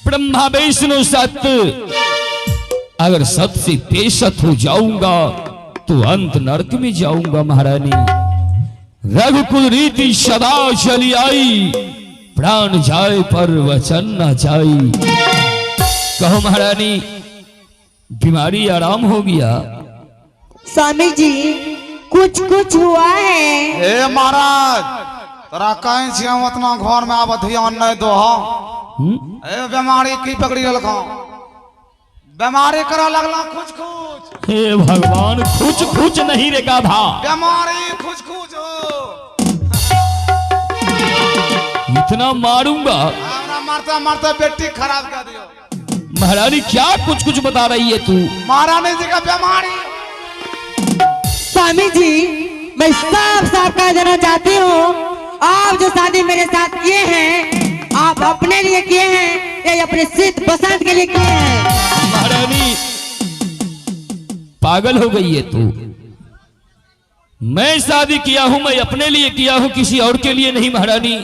ब्रह्मा विष्णु सत्य, अगर सत से बेसत हो जाऊंगा तो अंत नरक में जाऊंगा महारानी। रघुकुल रीति सदा चली आई, प्राण जाए पर वचन न जाई। कहो महारानी, बीमारी आराम हो गया? स्वामी जी कुछ कुछ हुआ है। ए महाराज, तोरा कहीं छिया उतना घर में आब ध्यान नहीं दो। ए बीमारी की पकड़ी लखा, बीमारी करा लगला खुच खुच। हे भगवान, खुच खुच नहीं रे गाधा, बीमारी खुच खुच हो। इतना मारूंगा? हमरा मारता मारता बेटी खराब कर दियो। महारानी क्या कुछ कुछ बता रही है तू? महारानी जी का बीमारी। स्वामी जी मैं साफ साफ कह देना चाहती हूँ, आप जो शादी मेरे साथ किए हैं, आप अपने लिए किए हैं या अपने सिद्ध बसंत के लिए किए हैं? महारानी पागल हो गई है तू। मैं शादी किया हूं, मैं अपने लिए किया हूं, किसी और के लिए नहीं महारानी।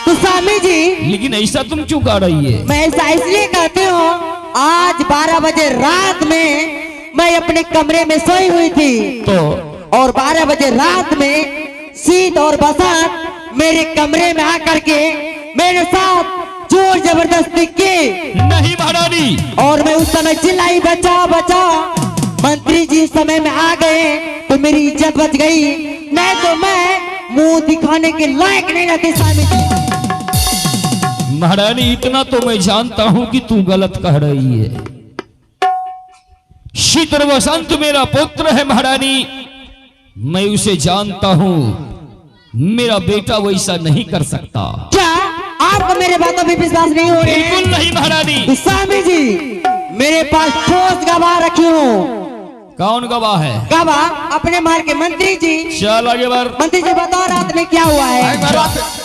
तो स्वामी जी लेकिन ऐसा तुम क्यों कर रही है? मैं ऐसा इसलिए कहती हूँ, आज 12 बजे रात में मैं अपने कमरे में सोई हुई थी तो और 12 बजे रात में शीत और बसंत मेरे कमरे में आकर के मेरे साथ जोर जबरदस्ती की। नहीं महारानी। और मैं उस समय चिल्लाई बचाओ बचाओ। मंत्री जी समय में आ गए तो मेरी इज्जत बच गई, नहीं तो मैं मुंह दिखाने के लायक नहीं रहती। स्वामी जी महारानी इतना तो मैं जानता हूं कि तू गलत कह रही है। शीतल वसंत मेरा पुत्र है महारानी, मैं उसे जानता हूं, मेरा बेटा वैसा नहीं कर सकता। क्या आपको मेरे बातों में विश्वास नहीं हो रहा है? बिल्कुल नहीं महारानी। स्वामी जी मेरे पास ठोस गवाह रखी हूँ। कौन गवाह है? गवाह अपने महल के मंत्री जी। चल आगे बढ़। मंत्री जी बताओ रात में क्या हुआ है?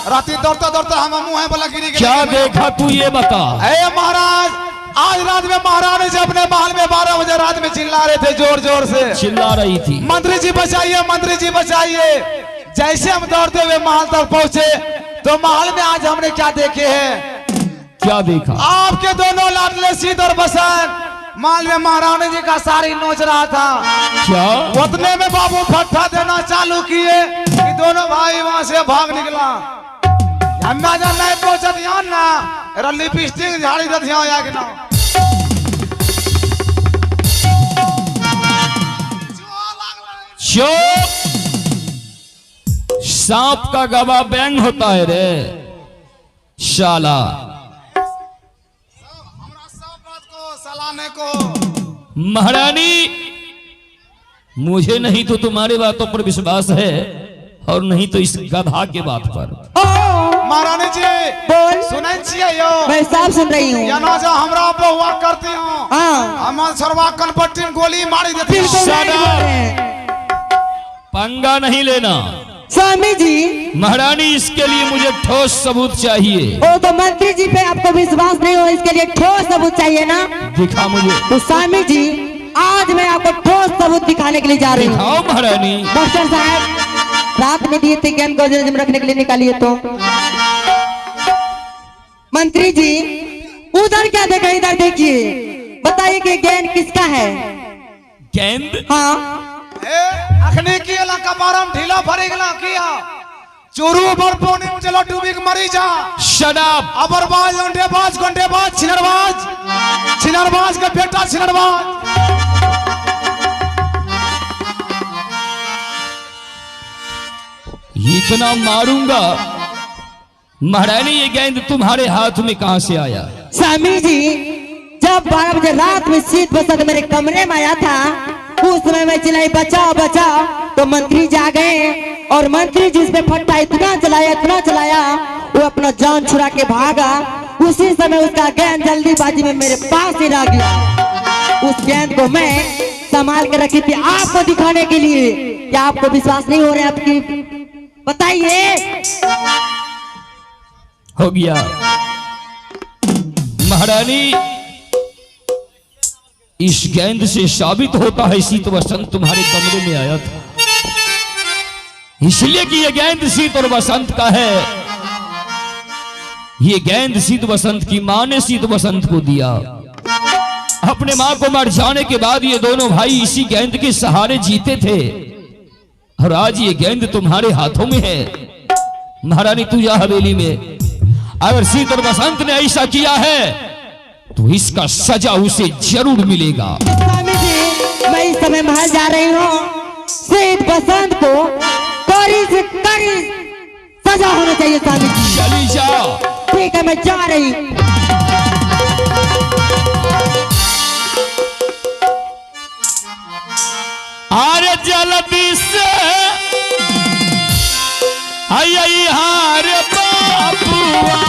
राती दौड़ता दौड़ता हम मुंह वाला गिरी गए। क्या देखा तू ये बता। ए महाराज, आज रात में महारानी जी अपने महल में 12 बजे रात में चिल्ला रहे थे, जोर जोर से चिल्ला रही थी, मंत्री जी बचाइए, मंत्री जी बचाइए। जैसे हम दौड़ते हुए महल तक पहुंचे तो महल में आज हमने क्या देखे हैं? क्या देखा? आपके दोनों लाडले शीत और बसंत महल में महारानी जी का साड़ी नोच रहा था। क्या? उतने में बाबू फट्टा देना चालू किए कि दोनों भाई वहां से भाग निकला। अंदाजा नहीं पहुंचा ध्यान ना, लिपस्टिक झाड़ी दे ध्यान आगे ना। चुप! सांप का गवाह बैंग होता है रे शाला। को महारानी मुझे नहीं तो तुम्हारे बातों पर विश्वास है और नहीं तो इस गधा के बात पर। महारानी जी बोल। सुनै छियै यो? मैं सब सुन रही हूँ। या ना जा हमरा बहुआ करती हूँ। हाँ हमार सरवा कनपट्टी में गोली मारी देती हूँ। बिल्कुल नहीं बोल रहे हैं। पंगा नहीं लेना स्वामी जी। महारानी, इसके लिए मुझे ठोस सबूत चाहिए। ओ तो मंत्री जी पे आपको विश्वास नहीं हो, इसके लिए ठोस सबूत चाहिए ना? दिखा मुझे। तो स्वामी जी आज मैं आपको ठोस सबूत दिखाने के लिए जा रही हूँ। दिखाओ महारानी। डॉक्टर साहब रात में दिए थे गेंद को में रखने के लिए, निकालिए तो। मंत्री जी उधर क्या देखा, इधर देखिए, बताइए कि गेंद किसका है? गेंद? हाँ अखने की इलाका बारम ढीला भरे गला किया चोरू पर पोने मुझे लड्डू के मरी जा। Shut up! अबरबाज घंटेबाज छिनरबाज का बेटा छिनरबाज। इतना मारूंगा। महारानी, ये गेंद तुम्हारे हाथ में कहां से आया? स्वामी जी जब 12 बजे रात में शीत बसंत मेरे कमरे में आया था, उस समय मैं चिल्लाई बचाओ बचाओ, तो मंत्री जी आ गए और मंत्री जी पे फट्टा इतना चलाया वो अपना जान छुड़ा के भागा। उसी समय उसका गेंद जल्दीबाजी में मेरे पास ही रह गया। उस गेंद को मैं संभाल के रखी थी आपको दिखाने के लिए। क्या आपको विश्वास नहीं हो रहा है आपकी? बताइए। हो गया महारानी, इस गेंद से साबित होता है शीत वसंत तुम्हारे कमरे में आया था, इसलिए कि यह गेंद शीत और वसंत का है। ये गेंद शीत बसंत की मां ने शीत बसंत को दिया। अपने मां को मर जाने के बाद ये दोनों भाई इसी गेंद के सहारे जीते थे और आज ये गेंद तुम्हारे हाथों में है। महारानी तू जा हवेली में, अगर शीत और बसंत ने ऐसा किया है तो इसका सजा उसे जरूर मिलेगा। स्वामी जी मैं इस समय महल जा रही हूँ, शीत बसंत को कड़ी से कड़ी सजा होना चाहिए स्वामी जी। चली जा। ठीक है मैं जा रही हूँ। अरे जल्दी से आई हार बाबुआ,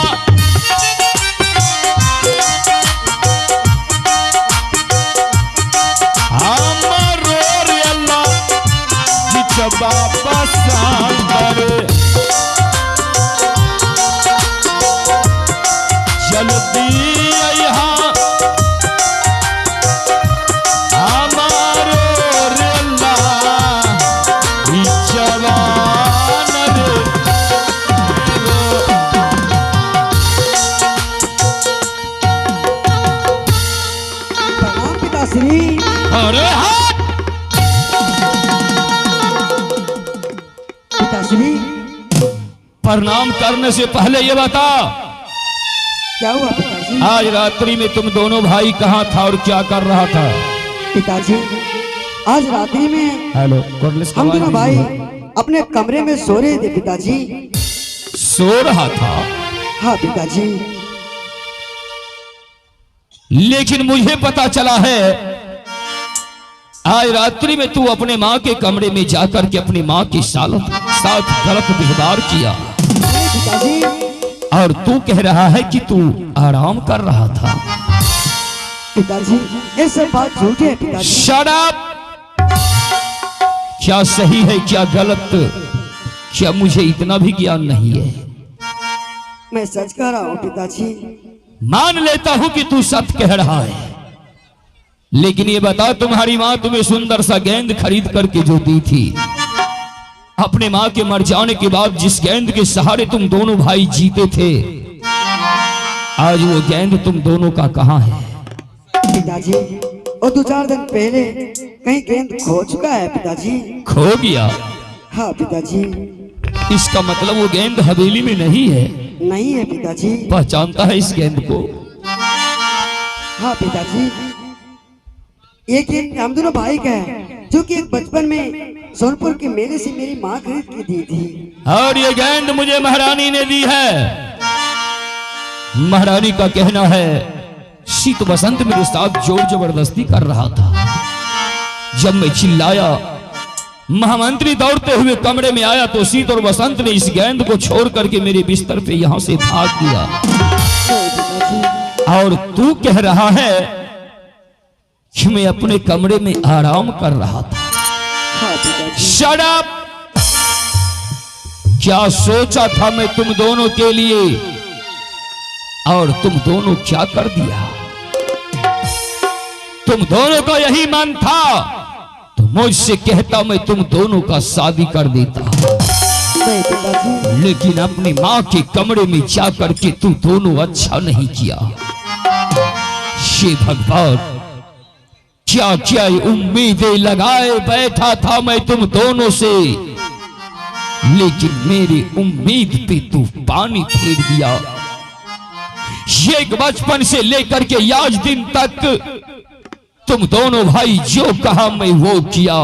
हमरो रे अल्लाह जितबा पसंद रे। जल्दी आई हार हमारो रे अल्लाह जवान रे। प्रणाम पिताश्री। अरे हाँ पिताश्री प्रणाम करने से पहले ये बता, क्या हुआ पिताजी? आज रात्रि में तुम दोनों भाई कहाँ था और क्या कर रहा था? पिताजी आज रात्रि में हेलो हम दोनों भाई अपने कमरे में सो रहे थे पिताजी। सो रहा था? हाँ पिताजी। लेकिन मुझे पता चला है आज रात्रि में तू अपने माँ के कमरे में जाकर के अपनी माँ के साथ गलत व्यवहार किया नहीं पिताजी। और तू कह रहा है कि तू आराम कर रहा था। पिताजी ये सब बात झूठी है पिताजी। Shut up! क्या सही है क्या गलत, क्या मुझे इतना भी ज्ञान नहीं है? मैं सच कह रहा हूँ पिताजी। मान लेता हूं कि तू सत्य कह रहा है, लेकिन ये बता तुम्हारी मां तुम्हें सुंदर सा गेंद खरीद करके जो दी थी, अपने मां के मर जाने के बाद जिस गेंद के सहारे तुम दोनों भाई जीते थे, आज वो गेंद तुम दोनों का कहां है? पिताजी और 2-4 दिन पहले कहीं गेंद खो चुका है पिताजी। खो गया? हाँ पिताजी। इसका मतलब वो गेंद हवेली में नहीं है? नहीं है पिताजी। पहचानता है इस गेंद को? हाँ पिताजी ये गेंद हम दोनों भाई का है, जो कि एक बचपन में सोनपुर के मेले से मेरी माँ खरीद के दी थी। और ये गेंद मुझे महारानी ने दी है। महारानी का कहना है शीत बसंत मेरे साथ जोर जबरदस्ती कर रहा था। जब मैं चिल्लाया, महामंत्री दौड़ते हुए कमरे में आया तो शीत और बसंत ने इस गेंद को छोड़ करके मेरे बिस्तर पे यहां से भाग दिया। और तू कह रहा है कि मैं अपने कमरे में आराम कर रहा था। हाँ पिताजी। Shut up! क्या सोचा था मैं तुम दोनों के लिए, और तुम दोनों क्या कर दिया? तुम दोनों का यही मन था तो मुझसे कहता मैं तुम दोनों का शादी कर देता, नहीं पिताजी। लेकिन अपनी मां के कमरे में जाकर के तू दोनों अच्छा नहीं किया। हे भगवान, क्या क्या उम्मीदें लगाए बैठा था मैं तुम दोनों से, लेकिन मेरी उम्मीद पे तू पानी फेर दिया। एक बचपन से लेकर के आज दिन तक तुम दोनों भाई जो कहा मैं वो किया।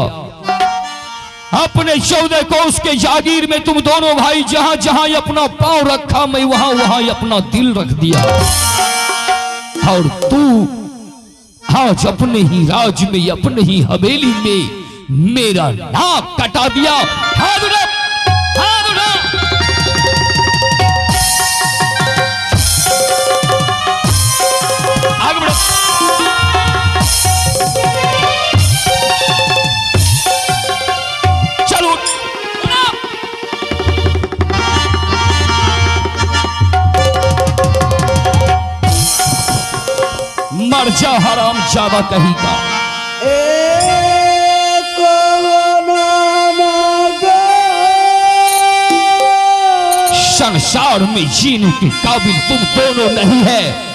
अपने 14 कोस के जागीर में तुम दोनों भाई जहां जहां अपना पांव रखा मैं वहां वहां अपना दिल रख दिया। और तू आज अपने ही राज में, अपने ही हवेली में मेरा नाक कटा दिया। हाथ उठा, हाथ उठा। आगे बढ़ो। चलो मर जा हराम जावा कहीं का। संसार में जीने के काबिल तुम दोनों नहीं है।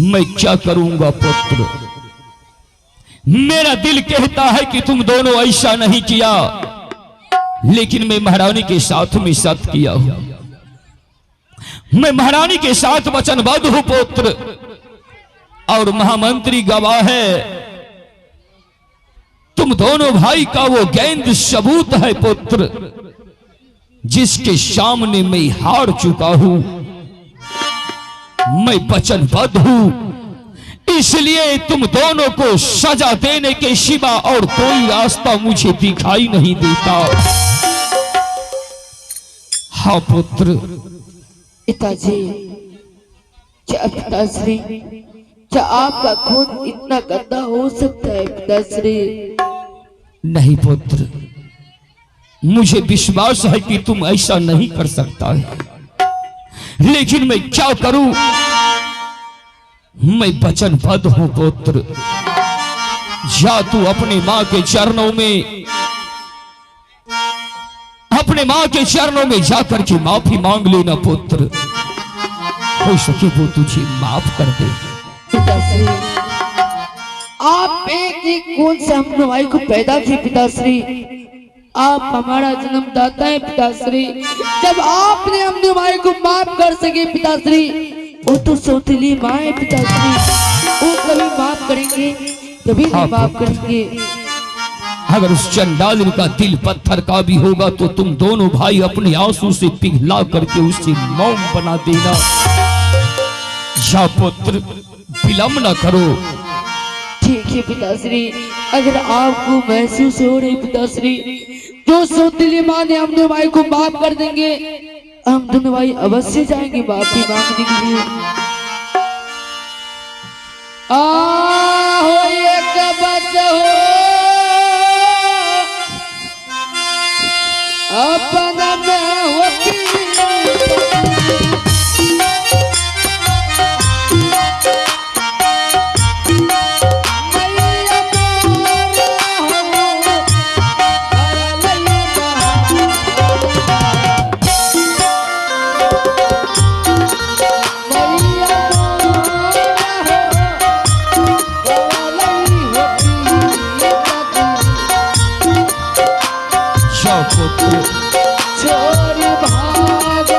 मैं क्या करूंगा पुत्र? मेरा दिल कहता है कि तुम दोनों ऐसा नहीं किया, लेकिन मैं महारानी के साथ में सत्य किया हूं। मैं महारानी के साथ वचनबद्ध हूं पुत्र, और महामंत्री गवाह है। तुम दोनों भाई का वो गेंद सबूत है पुत्र, जिसके सामने मैं हार चुका हूं। मैं वचनबद्ध हूं, इसलिए तुम दोनों को सजा देने के सिवा और कोई रास्ता मुझे दिखाई नहीं देता। हाँ पुत्र। पिताजी, क्या पिताश्री, क्या आपका खून इतना गंदा हो सकता है पिताश्री? नहीं पुत्र, मुझे विश्वास है कि तुम ऐसा नहीं कर सकता है, लेकिन मैं क्या करूं? मैं वचनबद्ध हूं पुत्र। जा तू अपने मां के चरणों में, अपने मां के चरणों में जाकर के माफी मांग लेना पुत्र। हो सके वो तुझे माफ कर दे। पिताश्री, आप एक ही खून से हम भाई को पैदा किए पिताश्री। आप हमारा जन्मदाता है पिताश्री। जब आपने हमने भाई को माफ कर सके पिताश्री, वो तो सौतेली माँ है पिताश्री, वो कभी माफ करेंगे कभी नहीं माफ करेंगे। अगर उस चंडालिन का दिल पत्थर का भी होगा तो तुम दोनों भाई अपने आंसू से पिघला करके उसे मौन बना देना। या पुत्र, विलंब न करो। ठीक है पिताश्री, अगर आपको महसूस हो रही पिताश्री, जो सौतेली माँ ने हमने भाई को माफ कर देंगे, हम दोनों भाई अवश्य जाएंगे माफी मांगने के लिए। हो एक बच्चा हो अपना में होती छोड़ भाग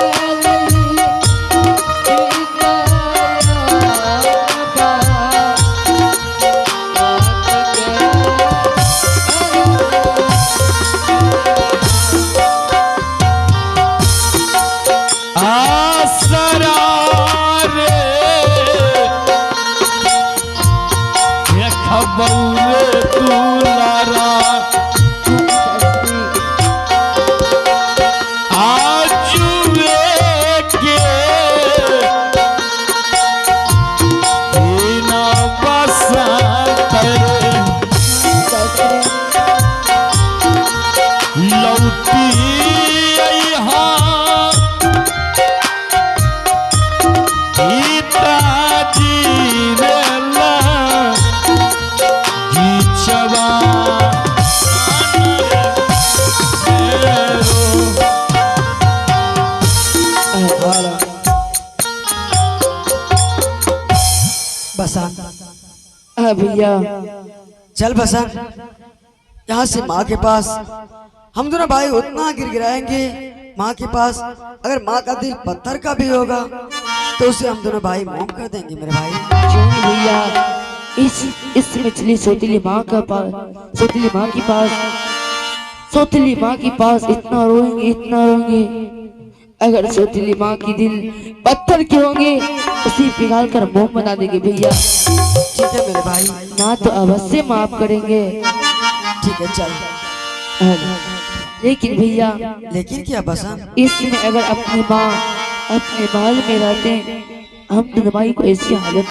गई सीता आसरा रे ये खबर तुलारा बसन हाँ भैया चल बसन, यहाँ से माँ के पास हम दोनों भाई उतना गिर गिराएंगे माँ के पास। अगर माँ का दिल पत्थर का भी होगा तो उसे हम दोनों भाई मोम कर देंगे मेरे भाई। क्यों नहीं भैया, इस मछली सोतीली माँ का पास, सोतीली माँ के पास, सोतीली माँ के पास इतना रोएंगे, इतना रोएंगे। अगर सोतीली माँ की दिल पत्थर के होंगे उसी पिघाल कर मोम बना देंगे भैया। ठीक है मेरे भाई, माँ तो अवश्य माफ करेंगे। ठीक है चल। लेकिन भैया, लेकिन क्या बसन? इसमें अगर अपनी माँ अपने महल में रहते हम तो भाई को ऐसी हालत